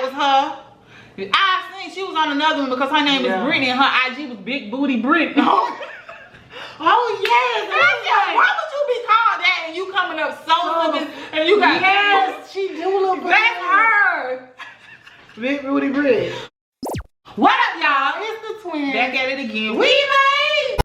was her. I think she was on another one because her name was Brittany and her IG was Big Booty Brittany. Oh yes. Why would you be called that and you coming up so and you got she do look good. That's her. Big Booty Brittany. What up, y'all? It's the twins. Back at it again. We made.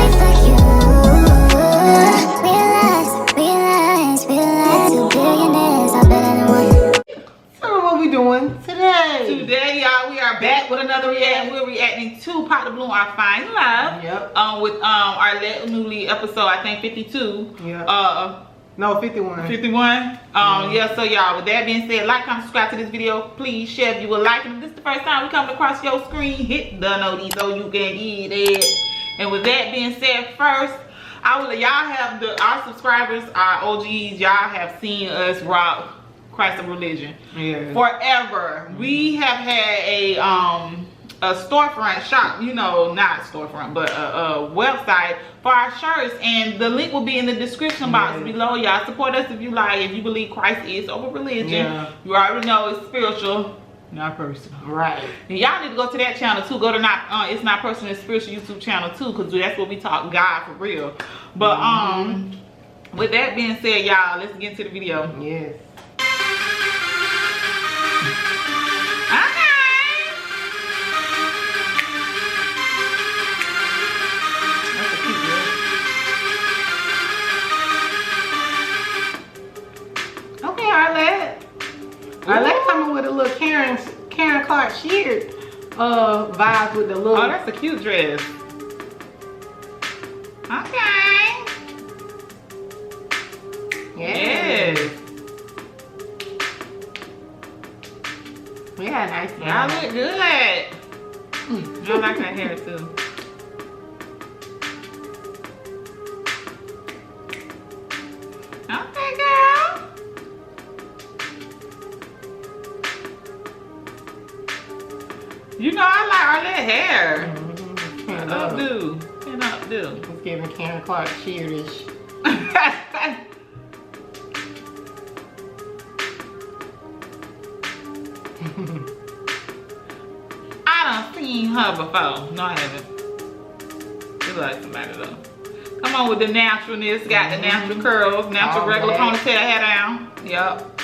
So what we doing today? Today, y'all, we are back with another reaction. We're reacting to Pop the Balloon, Our Fine Love. Yep. With our newly episode, I think 52. Yeah. No, 51. 51. Yeah, so y'all, with that being said, like, comment, subscribe to this video. Please share if you would like. And if this is the first time we come across your screen, hit the notice so you can get it. And with that being said, first, y'all have our subscribers, our OGs, y'all have seen us rock Christ of Religion forever. We have had a storefront shop, you know, not storefront, but a website for our shirts, and the link will be in the description box below. Y'all support us if you like. If you believe Christ is over religion, you already know it's spiritual, not personal. Right. And y'all need to go to that channel too. Go to It's Not Personal, It's Spiritual YouTube channel too, because that's where we talk God for real. But with that being said, y'all, let's get into the video. Yes. Arlette coming with a little Karen Clark Sheard vibes with the little. Oh, that's a cute dress. Okay. Yes. Yeah, nice. Y'all look good. I like that hair too. Okay, girl. You know I like Arlette hair. Pin up, do. It's giving Karen Clark Shearish. I done seen her before. No, I haven't. She look like somebody though. Come on with the naturalness. Got the natural curls, natural regular ponytail hair down. Yup.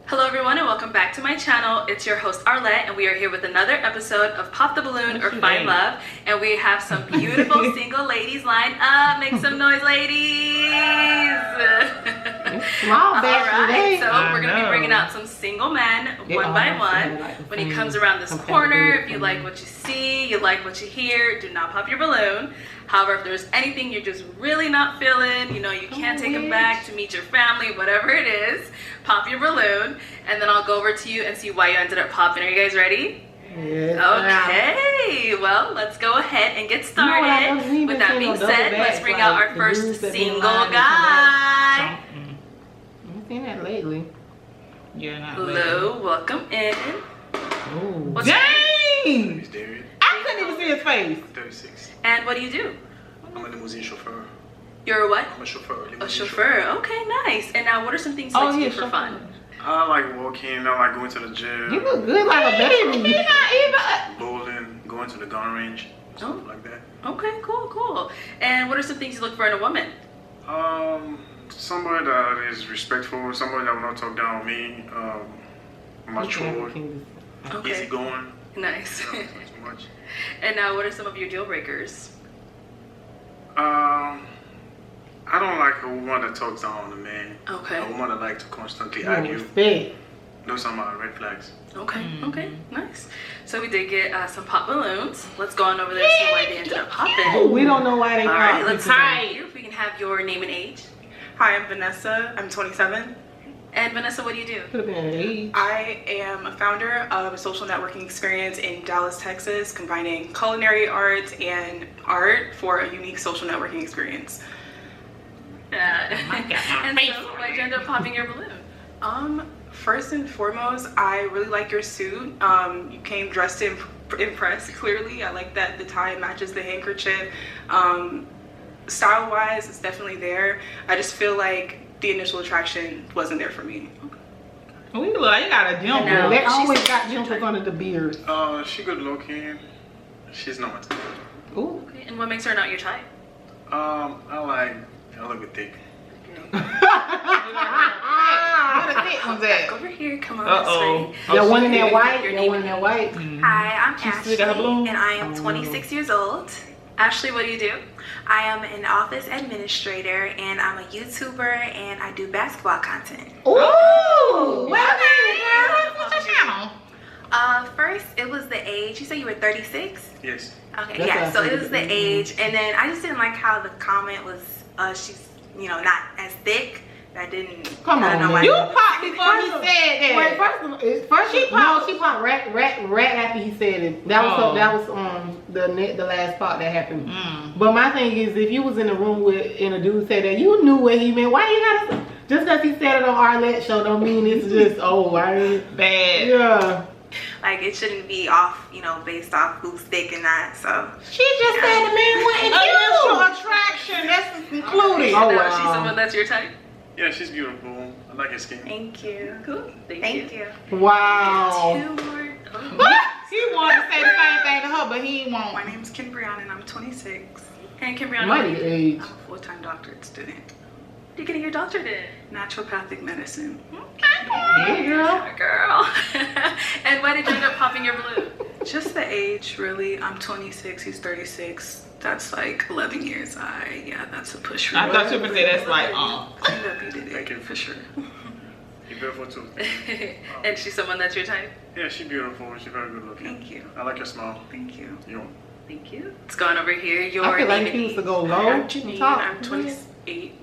Hello everyone and welcome back to my channel. It's your host Arlette and we are here with another episode of Pop the Balloon or Fine Love, and we have some beautiful single ladies lined up. Make some noise, ladies. Small batch today. So we're going to be bringing out some single men one by one. When he comes around this corner, if you like what you see, you like what you hear, do not pop your balloon. However, if there's anything you're just really not feeling, you know, you can't take them back to meet your family, whatever it is, pop your balloon, and then I'll go over to you and see why you ended up popping. Are you guys ready? Yes. Okay, well, let's go ahead and get started. With that being said, let's bring out our first single I guy. haven't seen that lately. Yeah, not Hello, welcome in. Ooh. Dang! I couldn't even see his face. 36. And what do you do? I'm a limousine chauffeur. You're a what? I'm a chauffeur. A chauffeur. Okay, nice. And now, what are some things you like to do for fun? I like walking. I like going to the gym. You look good like a baby. You're not even. Bowling, going to the gun range, stuff like that. Okay, cool, cool. And what are some things you look for in a woman? Somebody that is respectful, somebody that will not talk down on me, mature, easy going. Nice. Not too much. And now, what are some of your deal breakers? I don't like a woman that talks down on a man. Okay. A woman that likes to constantly argue. Respect. Those are my red flags. Okay, okay, nice. So we did get some pop balloons. Let's go on over there and see why they ended up popping. We don't know why they popped. All right, let's start here. If we can have your name and age. Hi, I'm Vanessa. I'm 27. And Vanessa, what do you do? Could have been an age. I am a founder of a social networking experience in Dallas, Texas, combining culinary arts and art for a unique social networking experience. And so, why did you end up popping your balloon? First and foremost, I really like your suit. You came dressed to impress, clearly. I like that the tie matches the handkerchief. style-wise, it's definitely there. I just feel like the initial attraction wasn't there for me. We look like you got a dimple. No, They she's- always got dimples under the beard. She good looking. She's not my type. Ooh. Okay, and what makes her not your type? I like a little bit thick. Where the thick ones at? Over here, come on Uh-oh. this way. That one in she that did. white. Your That name one in that white. Hi, I'm She Ashley, still got her balloon? and I am 26 years old. Ashley, what do you do? I am an office administrator, and I'm a YouTuber, and I do basketball content. Ooh. Well, what's your channel? First, it was the age. You said you were 36? Yes. Okay, That's yeah, so awesome. it was the age, and then I just didn't like how the comment was, she's, not as thick. I didn't, Come I don't on, know why. man. You popped before he said that. Wait, first she popped right after he said it. That was that was the last part that happened. But my thing is, if you was in the room and a dude said that, you knew what he meant. Why you gotta just because he said it on Arlette show don't mean it's just Bad. yeah. Like, it shouldn't be off, based off who's thick and not, so. She just said the man went Initial attraction, that's included. Oh, And, wow. she's someone that's your type? Yeah, she's beautiful. I like her skin. Thank you. Cool. Thank you. Wow. Two more. He wanted to say the same thing to her, but he ain't want. My name is Kim Brianna, and I'm 26. And Kimbrianna, Mighty what do you do? age. I'm a full-time doctorate student. What are you getting your doctorate in? Naturopathic medicine. Yeah, girl. Girl. And why did you end up popping your balloon? Just the age, really. I'm 26, he's 36. That's like 11 years. Yeah, that's a push for I me. thought you were gonna say that's like, Cleaned up, you did Thank it, you. for sure. You're beautiful too. And she's someone that's your type? Yeah, she's beautiful. She's very good looking. Thank you. I like her smile. Thank you. You. Thank you. It's going over here. Your I feel like name if he was and to go low, I'm Janine, top. I'm 28.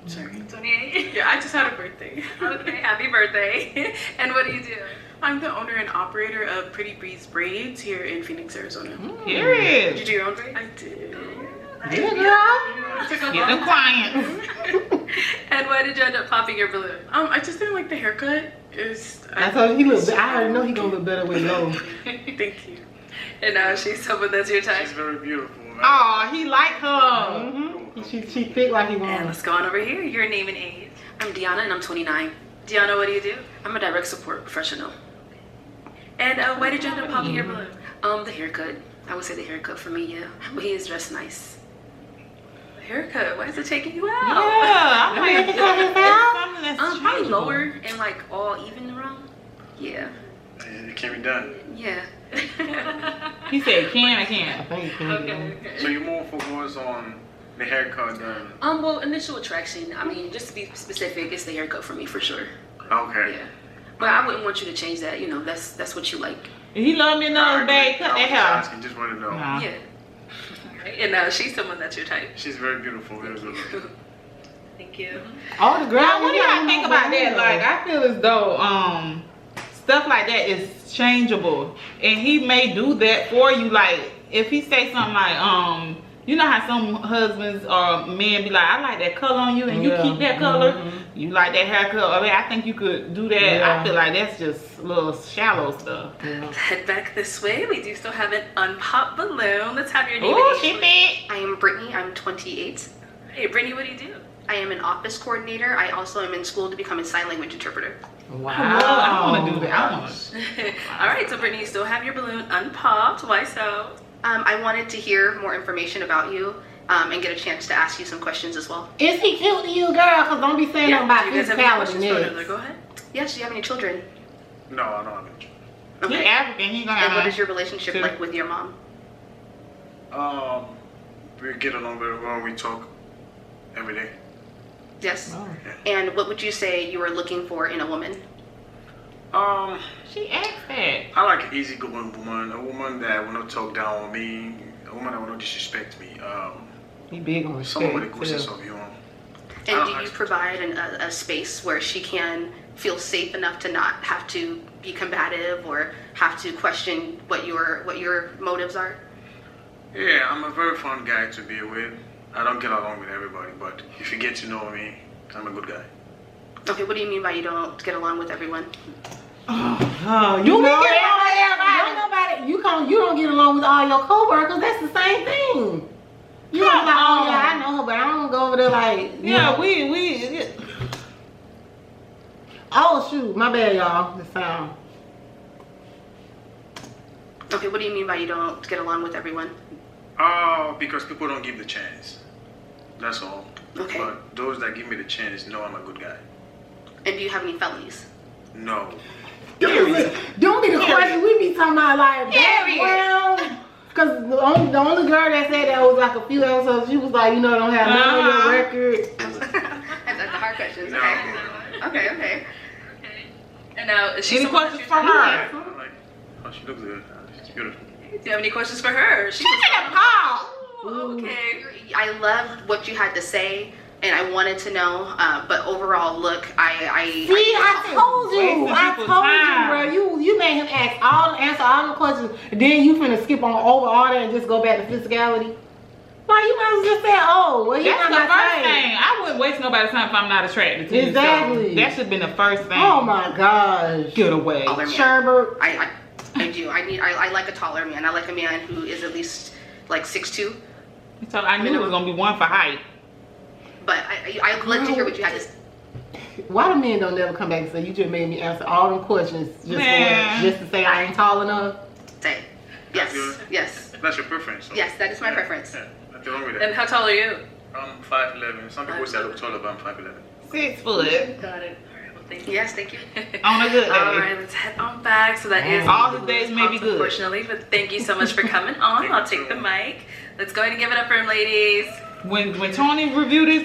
Sorry. age. 28. Yeah, I just had a birthday. Okay, happy birthday. And what do you do? I'm the owner and operator of Pretty Breeze Braids here in Phoenix, Arizona. Did period. you do your own braid? I did. Yeah, girl. Get the clients. And why did you end up popping your balloon? I just didn't like the haircut. I told you he look. I already know he gonna look better with low. Thank you. And now she's someone that's your type. She's very beautiful. Man. Oh, he like her. Mm-hmm. She fit like he And wants. let's go on over here. Your name and age. I'm Deanna and I'm 29. Deanna, what do you do? I'm a direct support professional. And why did you end up popping your balloon? The haircut. I would say the haircut for me, yeah. But he is dressed nice. The haircut. Why is it taking you Yeah, out? I'm like, it's something that's Probably changeable. lower and like all even around. Yeah. It can be done. Yeah. He said can I I can. think it can be done. So you're more focused on the haircut than. Well, initial attraction. I mean, just to be specific, it's the haircut for me for sure. Okay. Yeah. But I wouldn't want you to change that. That's what you like. If he love me enough, babe, cut that I was hair. asking, just want to know. Nah. Yeah. And she's someone that's your type. She's very beautiful. Very good. Thank you. All the girls. Now, what do y'all think about that? Like, I feel as though stuff like that is changeable, and he may do that for you. Like, if he say something like, you know how some husbands or men be like, I like that color on you, and you keep that color. You like that haircut. I mean, I think you could do that. Yeah. I feel like that's just a little shallow stuff. Let's head back this way. We do still have an unpopped balloon. Let's have your name Oh, and she age, please. fit. I am Brittany. I'm 28. Hey, Brittany, what do you do? I am an office coordinator. I also am in school to become a sign language interpreter. Wow. I want to do that. I want to. All right, so Brittany, you still have your balloon unpopped. Why so? I wanted to hear more information about you and get a chance to ask you some questions as well. Is he cute to you, girl? Cause don't be saying nothing about do you guys have any physicality questions for her? next. Go ahead. Yes, do you have any children? No, I don't have any. He Okay. African. He gonna And have what a- is your relationship Two. like with your mom? We get along very well. We talk every day. Yes. Oh. And what would you say you are looking for in a woman? She asked that. I like an easygoing woman, a woman that will not talk down on me, a woman that will not disrespect me. He big on Someone with a good respect, sense too. of humor. And do you provide a space where she can feel safe enough to not have to be combative or have to question what your motives are? Yeah, I'm a very fun guy to be with. I don't get along with everybody, but if you get to know me, I'm a good guy. Okay, what do you mean by you don't get along with everyone? Oh, you know everybody. You don't get along with all your coworkers. That's the same thing. You was like, oh yeah, I know her, but I don't go over there like. Yeah, Oh shoot, my bad, y'all. The sound. Okay, what do you mean by you don't get along with everyone? Because people don't give the chance. That's all. Okay. But those that give me the chance know I'm a good guy. And do you have any felonies? No. Don't be the question we be talking about like background. Because the only girl that said that was like a few episodes, she was like, you know, don't have none of your record. That's the hard questions. No. Okay. And now, is she Any someone questions that for you're- her? Like, oh, she looks good. She's beautiful. Do you have any questions for her? She okay. I loved what you had to say, and I wanted to know, but overall, look, I told you, bro. You made him answer all the questions, and then you finna skip on over all that and just go back to physicality. Why you might as well just say, oh, well, that's the first thing. I wouldn't waste nobody's time if I'm not attracted to you. Exactly. So that should have been the first thing. Oh my gosh. Get away. Sherbert. I do. I like a taller man. I like a man who is at least like 6'2". So I knew it was gonna be one for height. But I'd like to hear what you had to say. Why the men don't never come back and say, you just made me answer all them questions just to say I ain't tall enough? Say. Yes. That's your preference. So. Yes, that is my preference. Yeah, nothing wrong with that. And how tall are you? I'm 5'11". Some people say I look taller, but I'm 5'11". 6 foot. Got it. All right, well, thank you. Yes, thank you. On a good day. All right, let's head on back. So that is all the days may be good. Unfortunately, but thank you so much for coming on. I'll take the mic. Let's go ahead and give it up for him, ladies. When Tony reviewed this,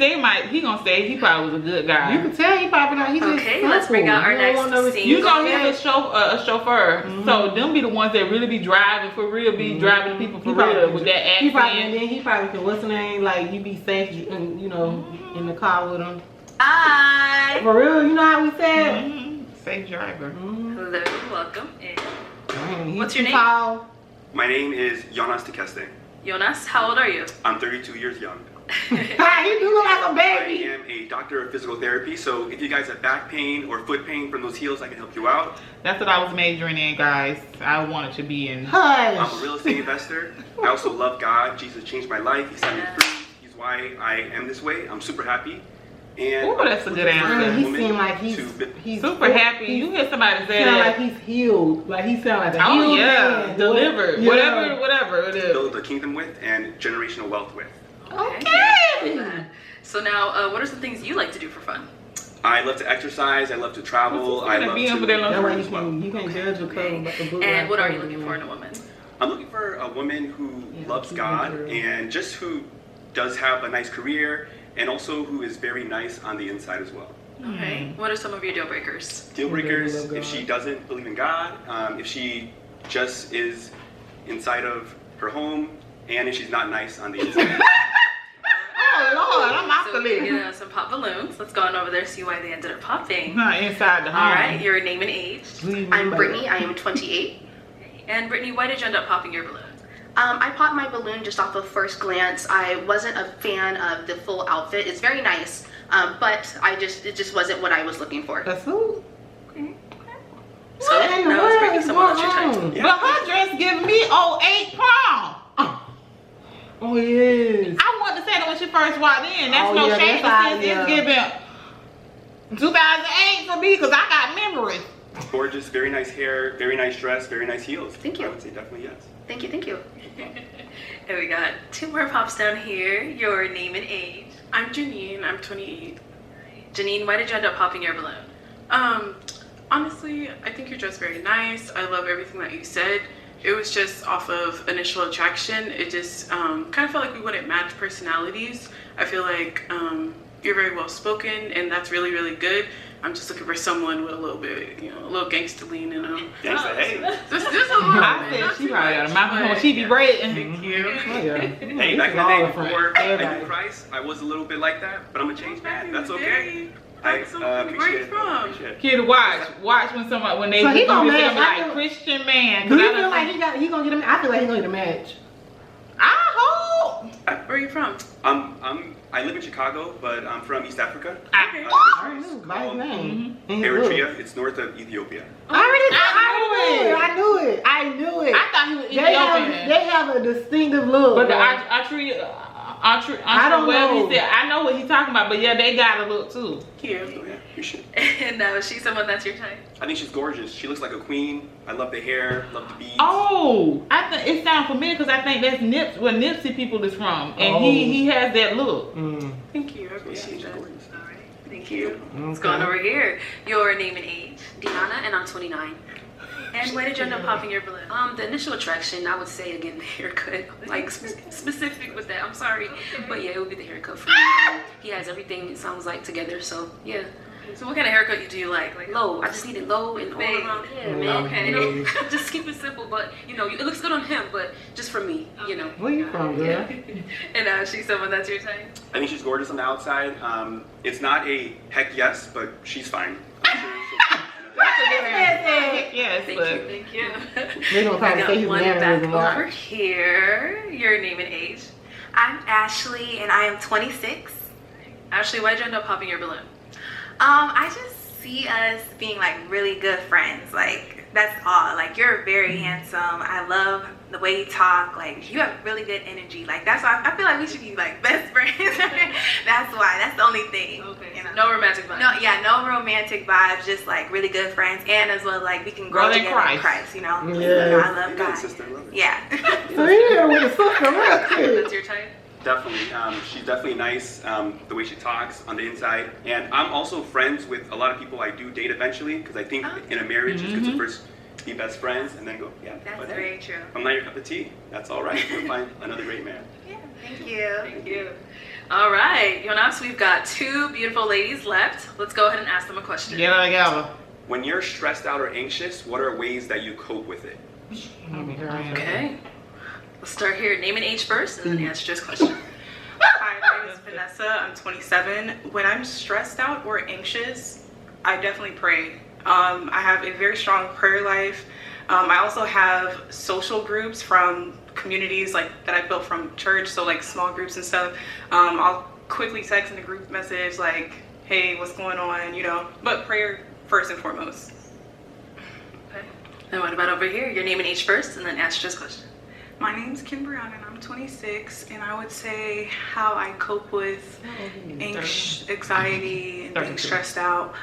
he gonna say he probably was a good guy. You can tell he probably not. He's Okay, just let's bring out our next scene. You know he's a chauffeur, so them be the ones that really be driving for real, be driving the people for real with that accent. He probably can, what's the name? Like you be safe, and you know, in the car with him. Hi. For real, you know how we said? Safe driver. Hello, welcome in. What's He's your name? Tall. My name is Jonas Tekeste. Jonas, how old are you? I'm 32 years young. He do look like a I baby. am a doctor of physical therapy, so if you guys have back pain or foot pain from those heels, I can help you out. That's what I was majoring in, guys. I wanted to be in. I'm a real estate investor. I also love God. Jesus changed my life. He set me free. He's why I am this way. I'm super happy. And oh, that's a good answer. He seems like he's super happy. You hear somebody say that. Like he's healed. Like he sound like a oh healed yeah, man. delivered. Yeah. Whatever it is. Build a kingdom with and generational wealth with. Okay. So now, what are some things you like to do for fun? I love to exercise. I love to travel. I love to. That way you can judge a cover by the book. And what are you looking for in a woman? I'm looking for a woman who loves God and just who does have a nice career and also who is very nice on the inside as well. Okay. What are some of your deal breakers? Deal breakers, if she doesn't believe in God, if she just is inside of her home, and if she's not nice on the inside. Oh Lord, I'm off the list. You know, some pop balloons. Let's go on over there and see why they ended up popping. Not inside the home. All right, your name and age. I'm Brittany. I am 28. And Brittany, why did you end up popping your balloon? I popped my balloon just off of first glance. I wasn't a fan of the full outfit. It's very nice, but it just wasn't what I was looking for. That's who? Okay. So now it's bringing someone else your type. Yeah. But her dress giving me 08 prom. Oh yes. I wanted to say that when she first walked in. That's no shame, but it's giving 2008 for me because I got memories. Gorgeous, very nice hair, very nice dress, very nice heels. Thank you. I would say definitely yes. Thank you. And we got two more pops down here. Your name and age. I'm Janine. I'm 28. Janine, why did you end up popping your balloon? Honestly, I think your dress very nice. I love everything that you said. It was just off of initial attraction. It just kind of felt like we wouldn't match personalities. I feel like you're very well spoken, and that's really, really good. I'm just looking for someone with a little bit, a little gangster lean in them. Gangster, hey. Just a little I bit. said she probably got a mouth when she be braiding. Thank you. Hey, back in the day before I knew Christ, I was a little bit like that, but I'm a changed man. That's okay. I appreciate it. Kid, watch when they So he gonna him match. like Christian man. Do you feel like he gonna get a match? I feel like he gonna get a match. I hope. Where are you from? I live in Chicago, but I'm from East Africa. I knew by his name. Eritrea. It's north of Ethiopia. I knew it. I thought he was They Ethiopian. have a distinctive look. But the Eritrea, I don't know. He said, I know what he's talking about, but yeah, they got a look too. Cute. Oh, yeah, you should. And is she someone that's your type? I think she's gorgeous. She looks like a queen. I love the hair, love the beads. Oh, I think it sounds familiar because I think that's where Nipsey people is from, and he has that look. Thank you. I Yeah, appreciate she's that. gorgeous. All right. Thank you. What's going over here? Your name and age. Deanna, and I'm 29. And where did you end up popping your balloon? The initial attraction, I would say again the haircut. Like specific with that. I'm sorry, but yeah, it would be the haircut for me. He has everything. It sounds like together. So yeah. So what kind of haircut do you like? Like Low. I just need it low and all Big. around. Yeah, man. Okay. You know, just keep it simple, but you know, it looks good on him, but just for me, you know. Where you from, girl? And she's someone that's your type? I think she's gorgeous on the outside. It's not a heck yes, but she's fine. I'm sure Yes, Thank but you. Thank you. They don't I probably got say his one mannerism back over right. here. Your name and age. I'm Ashley, and I am 26. Ashley, why'd you end up popping your balloon? I just see us being like really good friends. Like that's all. Like you're very handsome. I love the way you talk. Like you have really good energy. Like that's why I feel like we should be like best friends. That's why. That's the only thing. Okay. You know? No romantic vibes. No romantic vibes. Just like really good friends, and as well like we can grow Brother in together in Christ. Christ. You know. Yeah. You know, I love Good God. sister, I love it. Yeah. So he here with a sister real quick. That's your type? Definitely. She's definitely nice, the way she talks on the inside. And I'm also friends with a lot of people I do date eventually, because I think in a marriage it's good to first be best friends and then go, yeah. That's but very true. I'm not your cup of tea. That's all right. You'll find another great man. Yeah. Thank you. Thank you. All right, Jonas, we've got 2 beautiful ladies left. Let's go ahead and ask them a question. get her together. When you're stressed out or anxious, what are ways that you cope with it? Okay. Let's start here. Name and age first, and then answer this question. Hi, my name is Vanessa. I'm 27. When I'm stressed out or anxious, I definitely pray. I have a very strong prayer life. I also have social groups from communities like that I built from church, so like small groups and stuff. I'll quickly text in a group message like, hey, what's going on, you know, but prayer first and foremost. Okay. And what about over here? Your name and age first, and then answer this question. My name's Kimbrianna and I'm 26, and I would say how I cope with anxiety and being stressed out.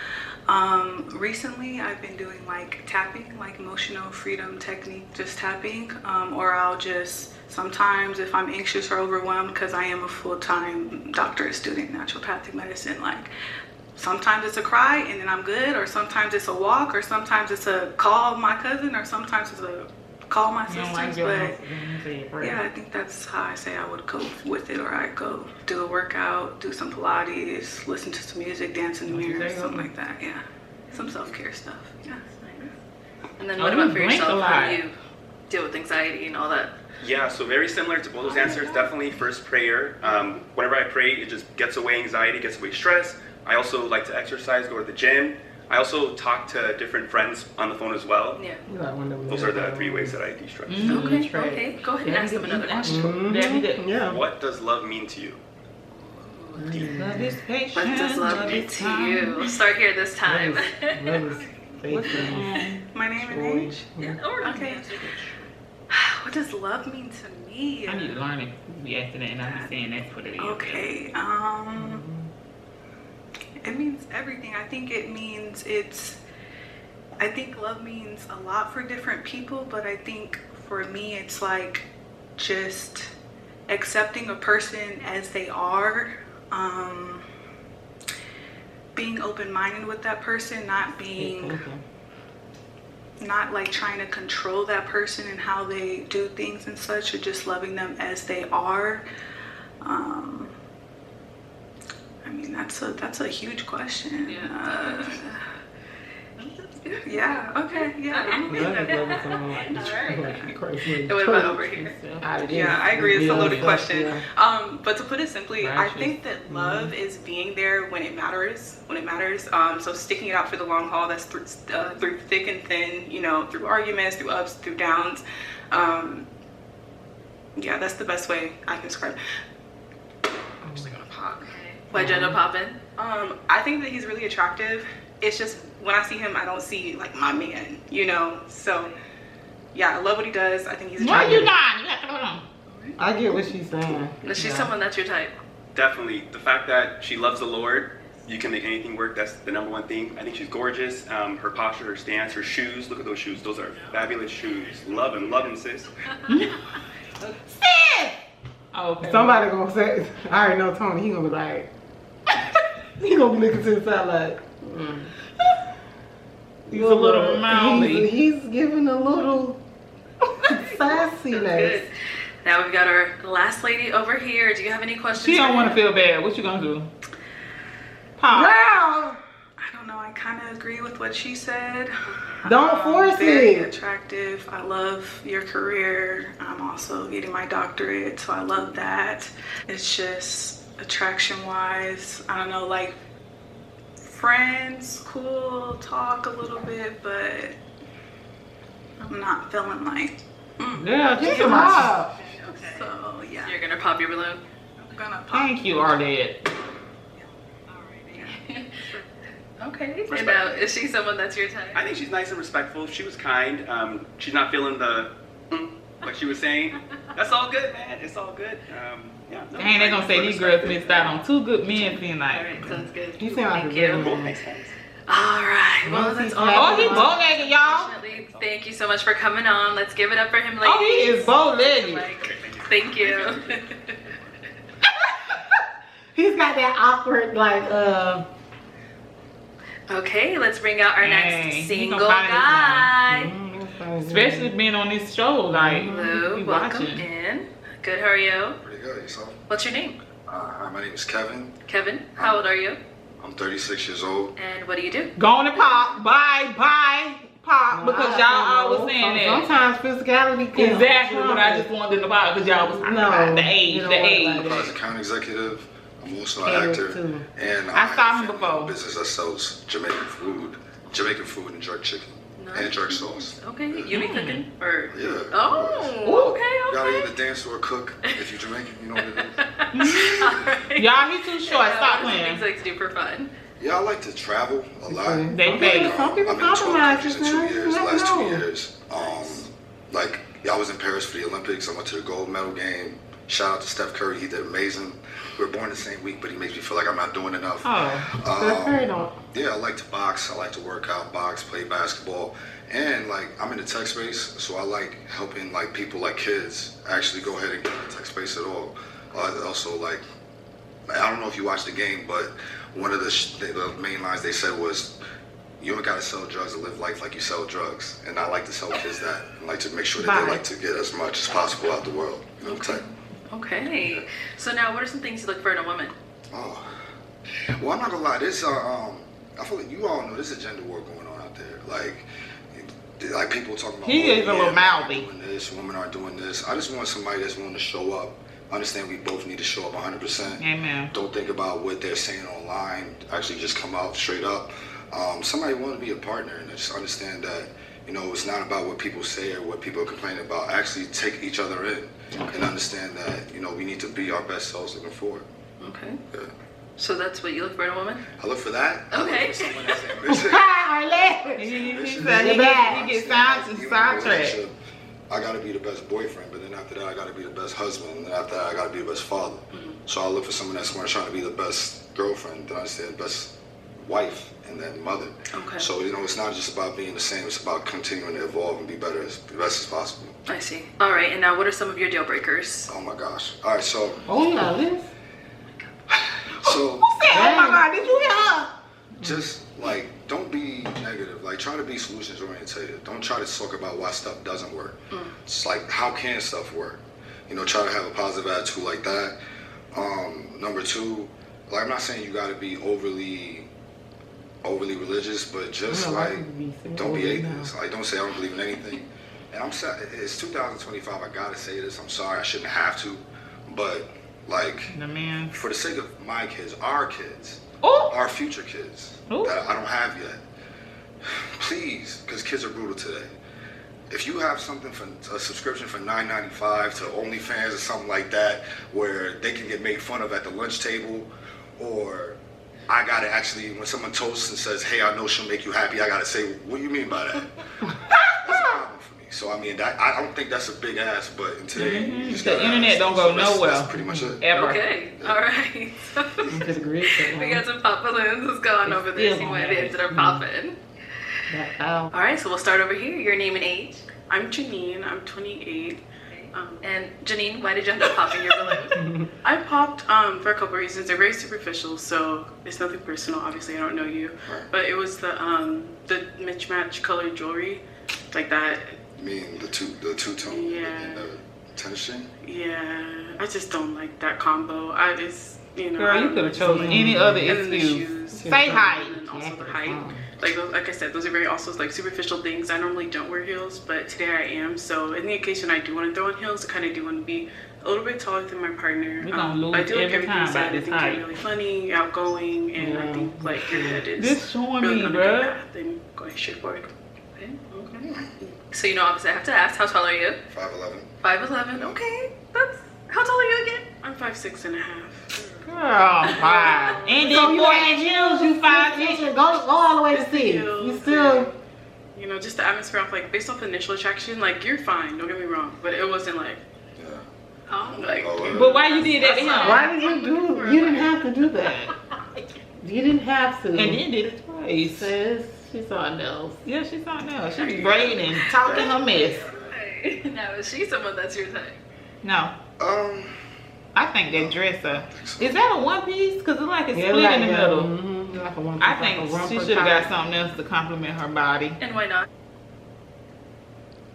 Recently I've been doing like tapping, like emotional freedom technique, just tapping, or I'll just sometimes if I'm anxious or overwhelmed, because I am a full-time doctorate student in naturopathic medicine, like sometimes it's a cry and then I'm good, or sometimes it's a walk, or sometimes it's a call my cousin, or sometimes it's a call my sisters. But yeah, I think that's how I say I would cope with it, or I go do a workout, do some Pilates, listen to some music, dance in the mirror, something like that. Yeah, some self-care stuff. Yeah. And then what about for yourself? How do you deal with anxiety and all that? Yeah, so very similar to both those answers. Definitely first prayer. Whenever I pray, it just gets away anxiety, gets away stress. I also like to exercise, go to the gym. I also talk to different friends on the phone as well. Yeah. Those are the 3 ways that I de-stress. Okay. Go ahead and ask them another question. Yeah. What does love mean to you? Love is patient. What does love mean to you? We'll start here this time. My name and age? Yeah. Or Okay. What does love mean to me? I need to learn it. We asking that, and I'm saying that's what it is. Okay. It means everything. I think it means I think love means a lot for different people, but I think for me it's like just accepting a person as they are, being open-minded with that person, not like trying to control that person and how they do things and such, or just loving them as they are. I mean, that's a huge question. Yeah. Yeah. Okay. Yeah. And what about over here? Yeah, I agree. It's a loaded question. Yeah. But to put it simply, I think that love is being there when it matters. So sticking it out for the long haul. That's through thick and thin. You know, through arguments, through ups, through downs. Yeah, that's the best way I can describe it. I'm just gonna pop. Why'd you end up popping? I think that he's really attractive. It's just when I see him, I don't see like my man, you know. So yeah, I love what he does. I think he's No, attractive. you not. You have to hold on. I get what she's saying. Is she someone that's your type? Definitely. The fact that she loves the Lord, you can make anything work. That's the number one thing. I think she's gorgeous. Her posture, her stance, her shoes. Look at those shoes. Those are fabulous shoes. Love them, sis. Sis! Okay. Somebody gonna say, I already know Tony, he gonna be like, he gonna be looking to the side like, He's a little mouthy. He's giving a little sassiness. Good. Now we've got our last lady over here. Do you have any questions? She don't want to feel bad. What you gonna do? Pop. Girl! I don't know. I kind of agree with what she said. Don't force very it. Attractive. I love your career. I'm also getting my doctorate, so I love that. It's just attraction-wise, I don't know, like friends, cool, talk a little bit, but I'm not feeling like. Yeah, Get him up. Okay. So yeah, You're gonna pop your balloon. I'm gonna pop. Thank you, Arlette. Okay. And now, is she someone that's your type? I think she's nice and respectful. She was kind. She's not feeling the what she was saying. That's all good, man. It's all good. Yeah. No, Dang, they gonna say these girls missed out on two good men tonight. Alright, sounds good. He seem like Thank a you. good Cool. man. Makes sense. Alright, well that's all. Oh, he bow-legged, y'all. Unfortunately, thank you so much for coming on. Let's give it up for him, ladies. Oh, he is bow-legged. Like, thank you. He's got that awkward, like, Okay, let's bring out our Hey, next he single gonna find guy. Especially being on this show, like, Hello, we welcome watching. in. Good, how are you? Pretty good, yourself? What's your name? Hi, my name is Kevin. Kevin. How old are you? I'm 36 years old. And what do you do? Go on and pop. Bye, pop. Because y'all always saying that. Sometimes physicality can Exactly what I just wanted to pop because y'all was talking about the age, you know the what, age. I'm an account executive. I'm also an Caters actor. too. And I saw him have a before. business that sells Jamaican food and jerk chicken. And jerk sauce. Okay, you be cooking? Or? Yeah. Oh, You gotta okay. either dance or cook if you're Jamaican, you know what it is. Alright. Y'all, he too short. Stop What playing. things like to do for fun? Yeah, I like to travel a lot. They fake. Some people I've been to 12 compromise countries in this, 2 man. years, You the never last 2 know. years. Like, I was in Paris for the Olympics. I went to the gold medal game. Shout out to Steph Curry. He did amazing. We were born the same week, but he makes me feel like I'm not doing enough. Yeah, I like to box. I like to work out, box, play basketball. And, like, I'm in the tech space, so I like helping, like, people like kids actually go ahead and get in the tech space at all. Also, like, I don't know if you watched the game, but one of the main lines they said was, you don't gotta sell drugs to live life like you sell drugs. And I like to tell kids that. I like to make sure that they like to get as much as possible out the world. You know, tech. Okay. So now, what are some things you look for in a woman? Oh. Well, I'm not gonna lie. This, I feel like you all know there's a gender war going on out there. Like people talking about, He is a little mouthy. Doing this, women aren't doing this. I just want somebody that's willing to show up. Understand we both need to show up 100%. Amen. Don't think about what they're saying online. Actually, just come out straight up. Somebody want to be a partner, and just understand that, you know, it's not about what people say or what people are complaining about. Actually, take each other in and understand that, you know, we need to be our best selves looking forward. Okay. Yeah. So that's what you look for in a woman? I look for that. Okay. I look for someone that's ambitious. He said he gets sidetracked. Relationship, I gotta be the best boyfriend, but then after that I gotta be the best husband, and then after that I gotta be the best father. So I look for someone that's going to try to be the best girlfriend, then I say the best wife, and then mother. Okay. So, you know, it's not just about being the same, it's about continuing to evolve and be better the best as possible. I see. All right, and now what are some of your deal breakers? Oh my gosh. All right, so Oh my God, did you hear her? just like, don't be negative. Like, try to be solutions oriented. Don't try to talk about why stuff doesn't work. It's like, how can stuff work? You know, try to have a positive attitude like that. Number two, like, I'm not saying you gotta be overly religious, but just don't be atheist. Like, don't say I don't believe in anything. And I'm sad, it's 2025, I gotta say this, I'm sorry, I shouldn't have to, but like, for the sake of my kids, our future kids, that I don't have yet, please, because kids are brutal today. If you have something for a subscription for $9.95 to OnlyFans or something like that, where they can get made fun of at the lunch table, or I gotta actually, when someone toasts and says, hey, I know she'll make you happy, I gotta say, what do you mean by that? That's a problem for me. So I mean, I don't think that's a big ask, but in today, you just the internet ask. don't go So nowhere. That's pretty much it. Ever. Okay, all right. We got some pop balloons. Let's go on over there. See what it is that are popping. All right, so we'll start over here. Your name and age. I'm Janine. I'm 28. And Janine, why did you end up popping your balloon? I popped for a couple reasons. They're very superficial, so it's nothing personal. Obviously, I don't know you, but it was the mismatch colored jewelry, like that. You mean the two-tone? Yeah. And the tennis string? Yeah, I just don't like that combo. It's Girl, you could have chosen any other excuse. Say height. And also the height. Like I said, those are very also like superficial things. I normally don't wear heels, but today I am. So in the occasion I do want to throw on heels, I kind of do want to be a little bit taller than my partner. I do like everything you said. I think you're really funny, outgoing, and I think like your head is this showing really me, bro. Then go ahead, straightforward. Okay. So obviously I have to ask, how tall are you? 5'11". 5'11". Okay. How tall are you again? I'm 5'6.5". Girl, 5. And then So you boy, at heels, you 5'6". Go all the way to 6. You still. Just the atmosphere off, like based off initial attraction, like you're fine. Don't get me wrong, but it wasn't like. But why you did that to him? Why did you do? You didn't have to do that. You didn't have to. And then did it twice. Says she saw nails. Yeah, she saw nails. She be braiding and talking her mess. Now is she someone that's your type? No. I think that dresser. Is that a one piece? Because it's like it's split like in the middle. Like a one piece, I think like a she rumper should have got top. something else to complement her body. And why not?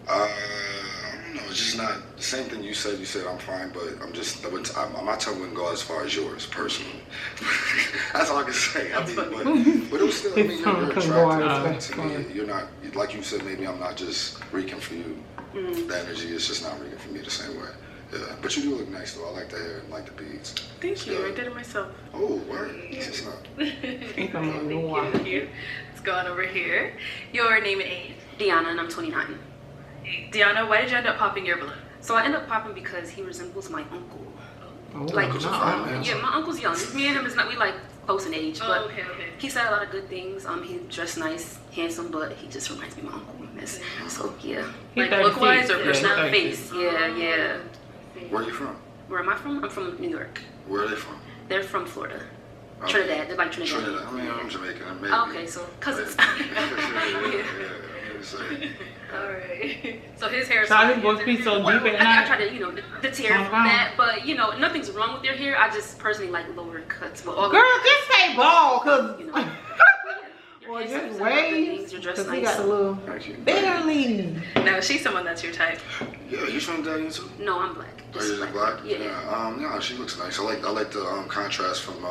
I don't know. It's just not the same thing you said. You said I'm fine, but my tongue wouldn't go as far as yours personally. That's all I can say. I mean, but it was still. I mean, you're attractive to me. You're not like you said. Maybe I'm not just reeking for you. The energy is just not reeking for me the same way. Yeah, but you do look nice though. I like the hair and like the beads. Thank you. I did it myself. Oh, word. This is not. Thank you. Let's go on over here. Your name and age. Deanna, and I'm 29. Deanna, why did you end up popping your balloon? So I ended up popping because he resembles my uncle. Like, yeah, my uncle's young. Me and him is not, we like close in age, but okay. he said a lot of good things. He dressed nice, handsome, but he just reminds me of my uncle. So yeah. Like look-wise or Yeah, personality? Face, yeah. Where are you from? Where am I from? I'm from New York. Where are they from? They're from Florida. Okay. Trinidad. They're like Trinidad. Trinidad. I mean, I'm Jamaican. Maybe. Okay, so cousins. Alright. So his hair is Sorry, his voice be so deep at I night. try to, deter that, but nothing's wrong with your hair. I just personally like lower cuts. But all Girl, just say bald, cause or just waves. You're dressed Cause he nice. got a little. barely. Now is she someone that's your type? Yeah, you from DIDNT too? No, I'm black. Are you just black? Yeah. Yeah, she looks nice. I like the contrast from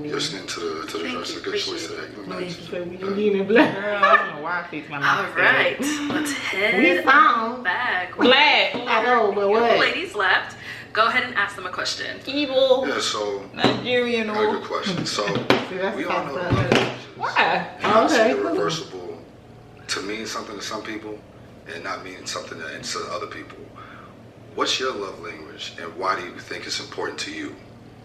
your skin to the dress. A good choice today. You look nice. You need it black. Girl, I don't know why I fixed my mouth. Alright. Let's head We found back. Black. I know, but what? Ladies left. Go ahead and ask them a question. Evil. Yeah, so Nigerian. I got a good question. So that's we all know tough, love languages. Why? Okay, It's cool. irreversible to mean something to some people and not mean something to other people. What's your love language and why do you think it's important to you?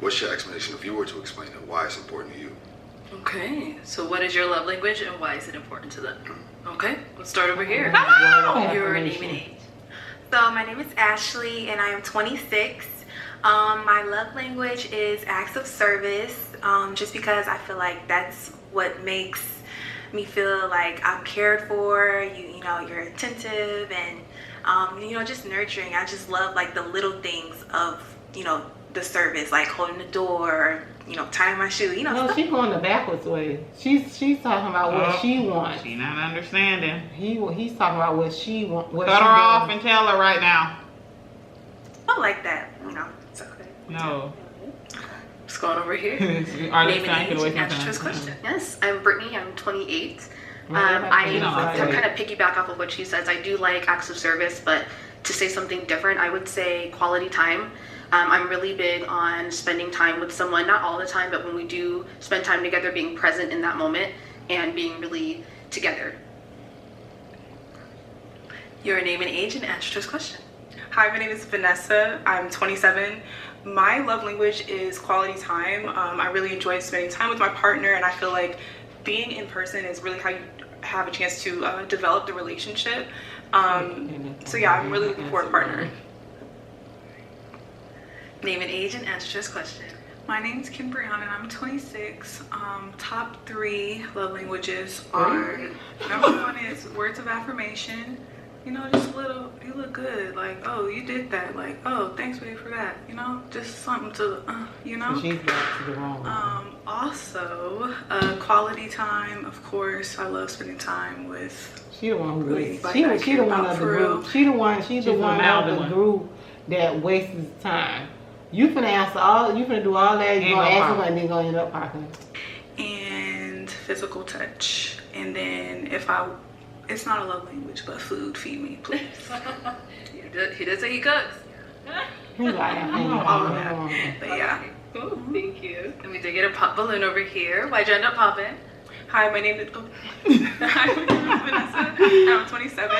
What's your explanation if you were to explain it? Why it's important to you? Okay. So what is your love language and why is it important to them? Okay. Let's start over here. Come on. Your name and age. So my name is Ashley and I am 26. My love language is acts of service, just because I feel like that's what makes me feel like I'm cared for. You're attentive and just nurturing. I just love like the little things of the service, like holding the door, tying my shoe. No, she's going the backwards way. She's talking about what she wants. She not understanding. He's talking about what she wants. Cut her off and tell her right now. I like that. It's okay. No. Let's go on over here. Are Name they and trying to age. Answer to his question. Yes, I'm Brittany. I'm 28. I I kind of piggyback off of what she says. I do like acts of service, but to say something different, I would say quality time. I'm really big on spending time with someone, not all the time, but when we do spend time together, being present in that moment and being really together. Your name and age and answer to his question. Hi, my name is Vanessa. I'm 27. My love language is quality time. I really enjoy spending time with my partner, and I feel like being in person is really how you have a chance to develop the relationship. So yeah, I'm really looking for a partner. Name and age and answer to this question. My name's Kim Brianna and I'm 26. Top 3 love languages are, number 1 is words of affirmation. You know, just a little, you look good. Like, oh, you did that. Like, oh, thanks babe for that. You know, just something to, you know. She's back to the wrong one. Also, quality time, of course. I love spending time with. She the one who wastes. Like, She the one of the group. She's the one of the group that wastes time. You finna answer all. You finna do all that. You gonna ask somebody, and then gonna end up talking. And physical touch. And then it's not a love language, but food. Feed me, please. He did say he cooks. He's like, all of that. But yeah. Cool. Thank you. And we did get a pop balloon over here. Why'd you end up popping? Hi, my name is Vanessa. I'm 27.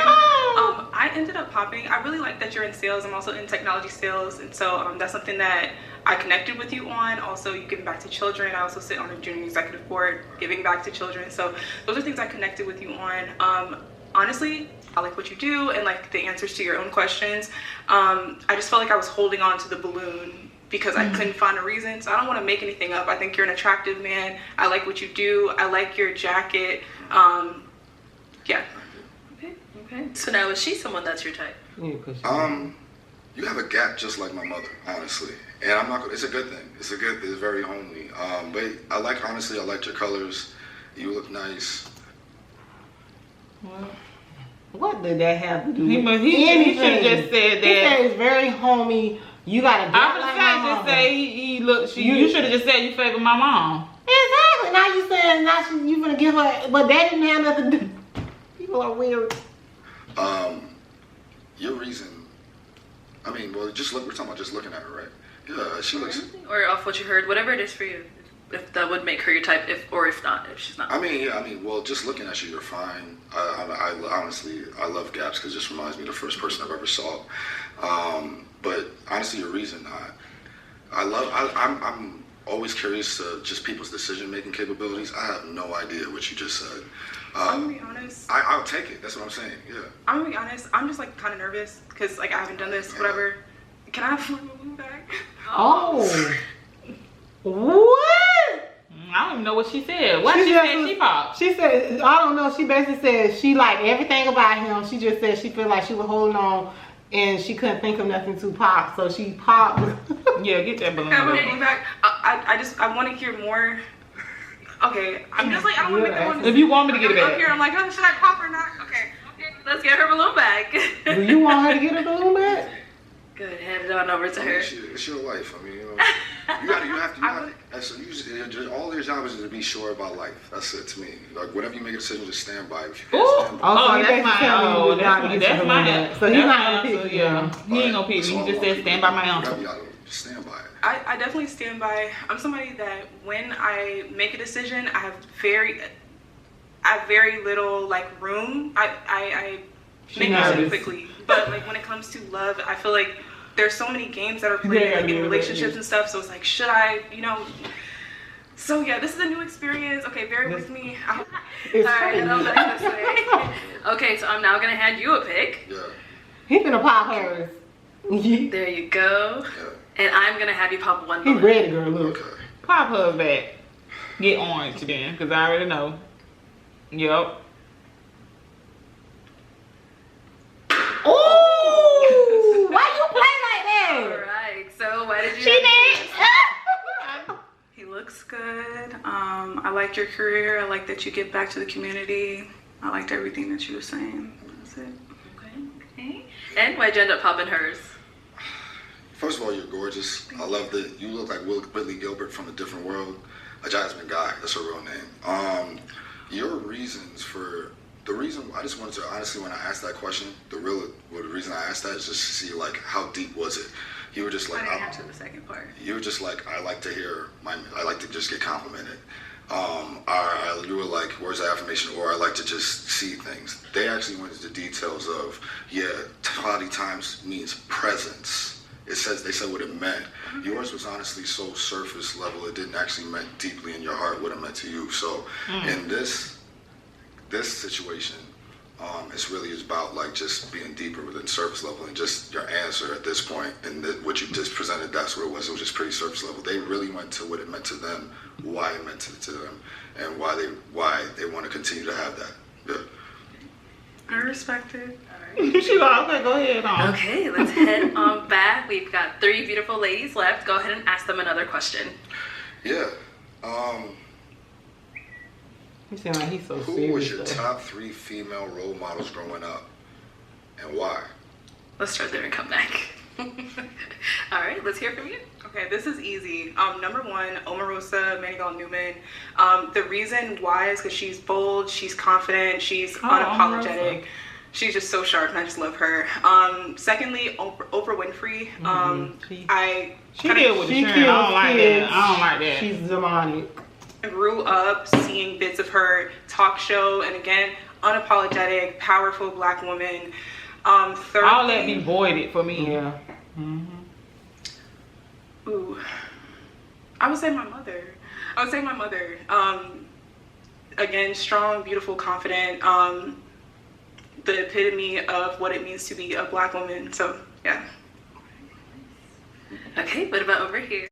I ended up popping. I really like that you're in sales. I'm also in technology sales, and so that's something that I connected with you on. Also, you giving back to children. I also sit on a junior executive board, giving back to children. So those are things I connected with you on. Honestly, I like what you do and like the answers to your own questions. I just felt like I was holding on to the balloon because I couldn't find a reason. So I don't want to make anything up. I think you're an attractive man. I like what you do. I like your jacket. Yeah. Okay. So now is she someone that's your type? You have a gap just like my mother, honestly. And I'm not gonna, it's a good thing. It's very homely. But I like your colors. You look nice. What did that have to do He with should have just said that. He said it's very homey. You got a gap like my mom. Just say he look. You should have just said you favor my mom. Exactly. Now you saying you gonna give her, but that didn't have nothing to do. People are weird. Your reason. I mean, well, we're talking about just looking at her, right? Yeah, she looks. Or off what you heard, whatever it is for you. If that would make her your type, if she's not. Well, just looking at you, you're fine. I honestly, I love gaps because it just reminds me of the first person I've ever saw. But honestly, your reason, I'm always curious to just people's decision-making capabilities. I have no idea what you just said. I'm gonna be honest. I'll take it. That's what I'm saying. Yeah. I'm gonna be honest. I'm just like kind of nervous because like I haven't done this. Whatever. Can I have my balloon back? Oh. What? I don't even know what she said. What did she say she popped? She said, I don't know. She basically said she liked everything about him. She just said she felt like she was holding on and she couldn't think of nothing to pop. So she popped. Yeah, get that balloon. Can I have my balloon back? I want to hear more. Okay, I'm just like, I don't want to make that one. If you want me to get it back. Up here, I'm like, oh, should I pop or not? Okay, let's get her balloon back. Do you want her to get her balloon back? Good, hand it on over to her. It's your life. I mean, all your job is to be sure about life. That's it to me. Like, whenever you make a decision, just stand by it. If you can't stand by it. That's my So he's not gonna pick you. Yeah, he ain't gonna pick me. He just said stand by my answer. Stand by it. I definitely stand by. I'm somebody that when I make a decision, I have very little like room. I make decisions quickly. But like when it comes to love, I feel like there's so many games that are played like in relationships and stuff. So it's like, should I, So yeah, this is a new experience. Okay, bear with me. Okay, so I'm now gonna hand you a pick. Yeah. He's gonna pop hers. There you go. Yeah. And I'm gonna have you pop one. He ready, girl. Look. Okay. Pop her back. Get orange then, because I already know. Yep. Ooh! Why you play like that? Alright, so why did you He looks good. I like your career. I like that you give back to the community. I liked everything that you were saying. That's it. Okay. And why'd you end up popping hers? First of all, you're gorgeous. I love that you look like Whitley Gilbert from A Different World. A Jasmine Guy, that's her real name. Your reasons for the reason I just wanted to honestly, when I asked that question, the reason I asked that is just to see like how deep was it. You were just like, I didn't answer the second part. You were just like, I like to just get complimented. You were like words of affirmation, or I like to just see things. They actually went into the details of, quality times means presence. They said what it meant. Mm-hmm. Yours was honestly so surface level, it didn't actually mean deeply in your heart what it meant to you. So in this, this situation, it's really about like just being deeper within surface level, and just your answer at this point and what you just presented, that's what it was. It was just pretty surface level. They really went to what it meant to them, why it meant to them, and why they want to continue to have that. Yeah. I respect it. She like, okay, go ahead on. Okay, let's head on back. We've got 3 beautiful ladies left. Go ahead and ask them another question. Yeah. You seem like he's so Who serious. was your top 3 female role models growing up, and why? Let's start there and come back. All right, let's hear from you. Okay, this is easy. Number 1, Omarosa Manigault Newman. The reason why is because she's bold, she's confident, she's unapologetic. Omarosa. She's just so sharp, and I just love her. Secondly, Oprah Winfrey. She did with the children. I don't like that. I don't like that. She's demonic. Grew up seeing bits of her talk show, and again, unapologetic, powerful Black woman. Thirdly, All that be voided for me. Yeah. Ooh, I would say my mother. Again, strong, beautiful, confident. The epitome of what it means to be a Black woman. So, yeah. Okay, what about over here?